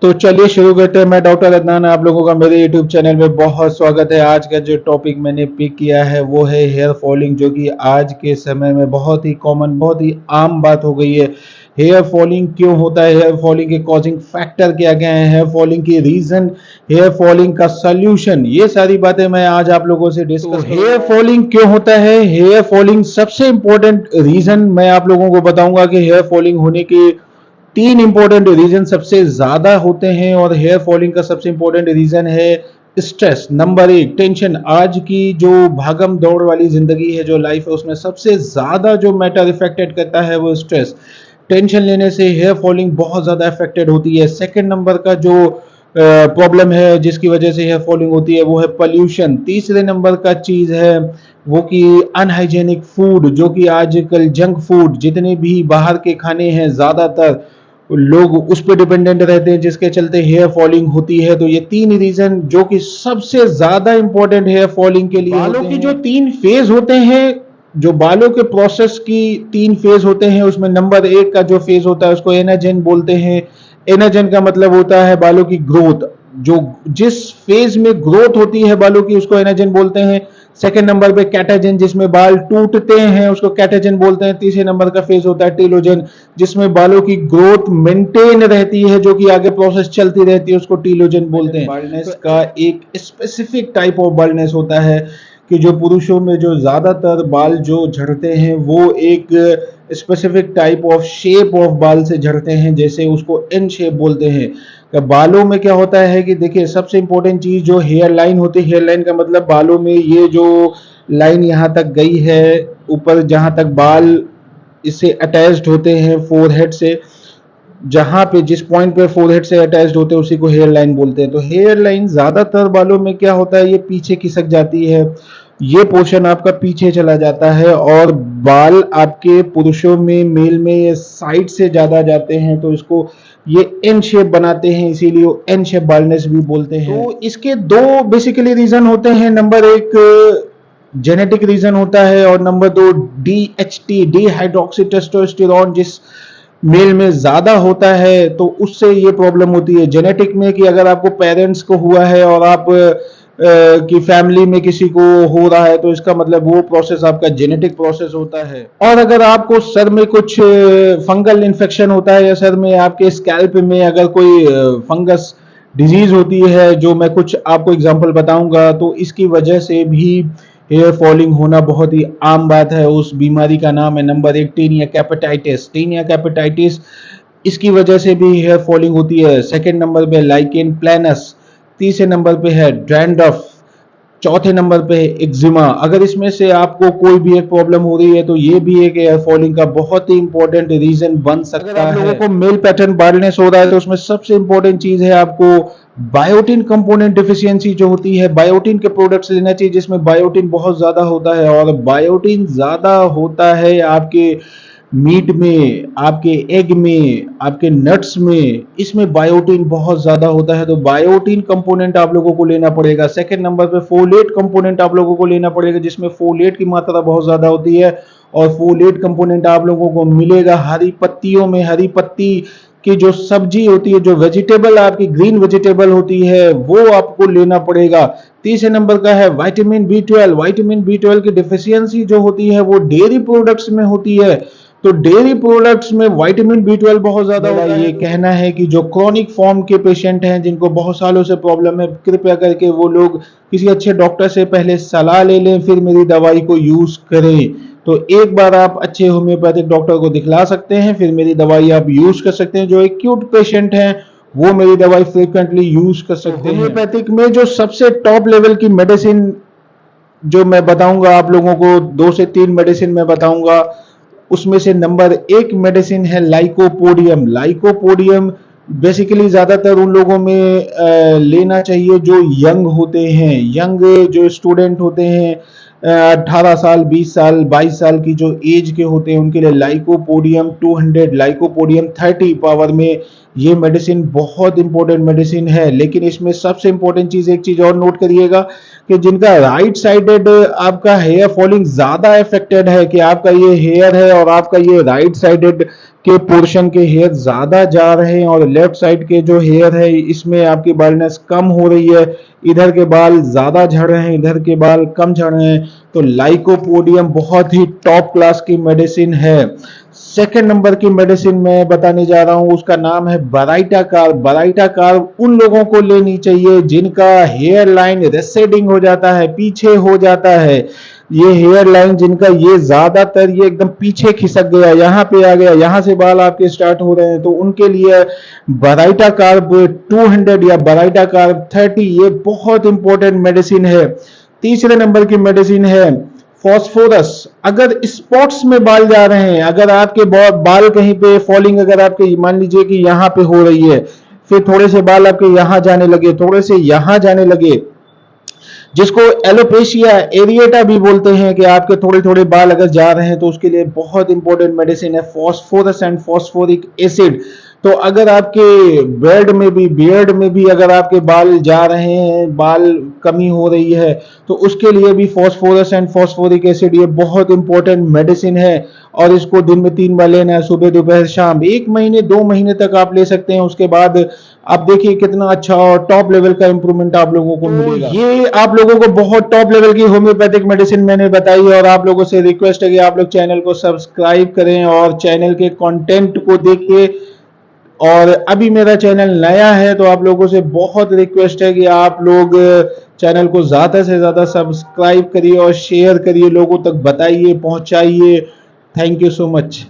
तो चलिए शुरू करते हैं। मैं डॉक्टर अदनान, आप लोगों का मेरे यूट्यूब चैनल में बहुत स्वागत है। आज का जो टॉपिक मैंने पिक किया है वो है हेयर फॉलिंग, जो कि आज के समय में बहुत ही कॉमन, बहुत ही आम बात हो गई है। हेयर फॉलिंग क्यों होता है, हेयर फॉलिंग के कॉजिंग फैक्टर क्या क्या है, हेयर फॉलिंग की रीजन, हेयर फॉलिंग का सोल्यूशन, ये सारी बातें मैं आज आप लोगों से डिस्कस करूंगा। हेयर फॉलिंग क्यों होता है, हेयर फॉलिंग सबसे इंपॉर्टेंट रीजन मैं आप लोगों को बताऊंगा कि हेयर फॉलिंग होने के तीन इंपॉर्टेंट रीजन सबसे ज्यादा होते हैं। और हेयर फॉलिंग का सबसे इंपॉर्टेंट रीजन है स्ट्रेस। नंबर एक, टेंशन। आज की जो भागम दौड़ वाली जिंदगी है, जो लाइफ है, उसमें सबसे ज्यादा जो मैटर इफेक्टेड करता है वो स्ट्रेस। टेंशन लेने से हेयर फॉलिंग बहुत ज्यादा इफेक्टेड होती है। सेकंड नंबर का जो प्रॉब्लम है जिसकी वजह से हेयर फॉलिंग होती है वो है पोल्यूशन। तीसरे नंबर का चीज है वो कि अनहाइजेनिक फूड, जो कि आजकल जंक फूड, जितने भी बाहर के खाने हैं ज्यादातर लोग उस पर डिपेंडेंट रहते हैं, जिसके चलते हेयर फॉलिंग होती है। तो ये तीन रीजन जो कि सबसे ज्यादा इंपॉर्टेंट हेयर फॉलिंग के लिए बालों की जो तीन फेज होते हैं, जो बालों के प्रोसेस की तीन फेज होते हैं, उसमें नंबर एक का जो फेज होता है उसको एनाजेन बोलते हैं। एनाजेन का मतलब होता है बालों की ग्रोथ। जो जिस फेज में ग्रोथ होती है बालों की उसको एनाजेन बोलते हैं। सेकंड नंबर पे कैटाजेन, जिसमें बाल टूटते हैं उसको कैटाजेन बोलते हैं। तीसरे नंबर का फेज होता है टीलोजेन, जिसमें बालों की ग्रोथ मेंटेन रहती है, जो कि आगे प्रोसेस चलती रहती है, उसको टीलोजेन बोलते हैं। बाल्डनेस का एक स्पेसिफिक टाइप ऑफ बाल्डनेस होता है कि जो पुरुषों में जो ज्यादातर बाल जो झड़ते हैं वो एक specific type of shape of बाल से झड़ते हैं, जैसे उसको एन शेप बोलते हैं। तो बालों में क्या होता है कि देखिए, सबसे इंपॉर्टेंट चीज जो हेयर लाइन होती है, हेयर लाइन का मतलब बालों में ये जो लाइन यहाँ तक गई है ऊपर, जहां तक बाल इससे अटैच्ड होते हैं फोरहेड से, जहां पे जिस पॉइंट पे फोरहेड से अटैच्ड होते हैं उसी को हेयर लाइन बोलते हैं। तो हेयर लाइन ज्यादातर बालों में क्या होता है, ये पीछे खिसक जाती है, ये पोर्शन आपका पीछे चला जाता है, और बाल आपके पुरुषों में, मेल में ये साइड से ज्यादा जाते हैं, तो इसको ये एन शेप बनाते हैं, इसीलिए एन शेप बाल्डनेस भी बोलते हैं। तो इसके दो बेसिकली रीजन होते हैं। नंबर एक जेनेटिक रीजन होता है, और नंबर दो DHT, डी हाइड्रोक्सी टेस्टोस्टेरोन, जिस मेल में ज्यादा होता है तो उससे ये प्रॉब्लम होती है जेनेटिक में, कि अगर आपको पेरेंट्स को हुआ है और आप की फैमिली में किसी को हो रहा है तो इसका मतलब वो प्रोसेस आपका जेनेटिक प्रोसेस होता है। और अगर आपको सर में कुछ फंगल इन्फेक्शन होता है, या सर में आपके स्कैल्प में अगर कोई फंगस डिजीज होती है, जो मैं कुछ आपको एग्जांपल बताऊंगा, तो इसकी वजह से भी हेयर फॉलिंग होना बहुत ही आम बात है। उस बीमारी का नाम है नंबर एक टीनिया कैपेटाइटिस। टीनिया कैपेटाइटिस, इसकी वजह से भी हेयर फॉलिंग होती है। सेकंड नंबर पे लाइकेन प्लैनस, तीसरे नंबर पे है डैंड्रफ, चौथे नंबर पे है एक्जिमा। अगर इसमें से आपको कोई भी एक प्रॉब्लम हो रही है तो ये भी एक हेयर फॉलिंग का बहुत ही इंपॉर्टेंट रीजन बन सकता है। अगर आप लोगों को मेल पैटर्न बाल्डनेस हो रहा है तो उसमें सबसे इंपॉर्टेंट चीज है आपको बायोटिन कंपोनेंट डिफिशियंसी जो होती है। बायोटिन के प्रोडक्ट्स लेना चाहिए जिसमें बायोटिन बहुत ज्यादा होता है, और बायोटिन ज्यादा होता है आपके मीट में, आपके एग में, आपके नट्स में, इसमें बायोटिन बहुत ज्यादा होता है, तो बायोटिन कंपोनेंट आप लोगों को लेना पड़ेगा। सेकंड नंबर पे फोलेट कंपोनेंट आप लोगों को लेना पड़ेगा, जिसमें फोलेट की मात्रा बहुत ज्यादा होती है, और फोलेट कंपोनेंट आप लोगों को मिलेगा हरी पत्तियों में। हरी पत्ती की जो सब्जी होती है, जो वेजिटेबल आपकी ग्रीन वेजिटेबल होती है, वो आपको लेना पड़ेगा। तीसरे नंबर का है विटामिन B12। विटामिन B12 की डिफिशियंसी जो होती है वो डेयरी प्रोडक्ट्स में होती है, तो डेयरी प्रोडक्ट्स में विटामिन B12 बहुत ज्यादा होता है। ये कहना है कि जो क्रॉनिक फॉर्म के पेशेंट हैं, जिनको बहुत सालों से प्रॉब्लम है, कृपया करके वो लोग किसी अच्छे डॉक्टर से पहले सलाह ले लें, फिर मेरी दवाई को यूज करें। तो एक बार आप अच्छे होम्योपैथिक डॉक्टर को दिखला सकते हैं, फिर मेरी दवाई आप यूज कर सकते हैं। जो एक्यूट पेशेंट हैं वो मेरी दवाई फ्रिक्वेंटली यूज कर सकते हैं। होम्योपैथिक में जो सबसे टॉप लेवल की मेडिसिन जो मैं बताऊंगा आप लोगों को, 2 से 3 मेडिसिन मैं बताऊंगा, उसमें से नंबर एक मेडिसिन है लाइकोपोडियम। लाइकोपोडियम बेसिकली ज्यादातर उन लोगों में लेना चाहिए जो यंग होते हैं, यंग जो स्टूडेंट होते हैं, 18 साल, 20 साल, 22 साल की जो एज के होते हैं, उनके लिए लाइकोपोडियम 200, लाइकोपोडियम 30 पावर में ये मेडिसिन बहुत इंपॉर्टेंट मेडिसिन है। लेकिन इसमें सबसे इंपॉर्टेंट चीज, एक चीज और नोट करिएगा कि जिनका राइट साइडेड आपका हेयर फॉलिंग ज्यादा इफेक्टेड है, कि आपका ये हेयर है और आपका ये राइट साइडेड के पोर्शन के हेयर ज्यादा जा रहे हैं और लेफ्ट साइड के जो हेयर है इसमें आपकी बाल्डनेस कम हो रही है, इधर के बाल ज्यादा झड़ रहे हैं, इधर के बाल कम झड़ रहे हैं, तो लाइकोपोडियम बहुत ही टॉप क्लास की मेडिसिन है। सेकंड नंबर की मेडिसिन मैं बताने जा रहा हूं, उसका नाम है बराइटा कार्ब। बराइटा कार्ब उन लोगों को लेनी चाहिए जिनका हेयर लाइन रेसेडिंग हो जाता है, पीछे हो जाता है। ये हेयर लाइन जिनका ये ज्यादातर ये एकदम पीछे खिसक गया, यहाँ पे आ गया, यहाँ से बाल आपके स्टार्ट हो रहे हैं, तो उनके लिए बराइटा कार्ब 200 या बराइटा कार्ब 30 ये बहुत इंपॉर्टेंट मेडिसिन है। तीसरे नंबर की मेडिसिन है फॉस्फोरस। अगर स्पॉट्स में बाल जा रहे हैं, अगर आपके बाल कहीं पे फॉलिंग अगर आपके मान लीजिए कि यहाँ पे हो रही है, फिर थोड़े से बाल आपके यहाँ जाने लगे, थोड़े से यहाँ जाने लगे, जिसको एलोपेशिया एरिएटा भी बोलते हैं, कि आपके थोड़े थोड़े बाल अगर जा रहे हैं, तो उसके लिए बहुत इंपॉर्टेंट मेडिसिन है फॉस्फोरस एंड फॉस्फोरिक एसिड। तो अगर आपके बियर्ड में भी अगर आपके बाल जा रहे हैं, बाल कमी हो रही है, तो उसके लिए भी फॉस्फोरस एंड फॉस्फोरिक एसिड ये बहुत इंपॉर्टेंट मेडिसिन है। और इसको दिन में 3 बार लेना है, सुबह दोपहर शाम। 1 महीने 2 महीने तक आप ले सकते हैं, उसके बाद आप देखिए कितना अच्छा और टॉप लेवल का इंप्रूवमेंट आप लोगों को मिलेगा। ये आप लोगों को बहुत टॉप लेवल की होम्योपैथिक मेडिसिन मैंने बताई है, और आप लोगों से रिक्वेस्ट है कि आप लोग चैनल को सब्सक्राइब करें और चैनल के कंटेंट को देखिए। और अभी मेरा चैनल नया है, तो आप लोगों से बहुत रिक्वेस्ट है कि आप लोग चैनल को ज्यादा से ज्यादा सब्सक्राइब करिए और शेयर करिए, लोगों तक बताइए, पहुंचाइए। Thank you so much.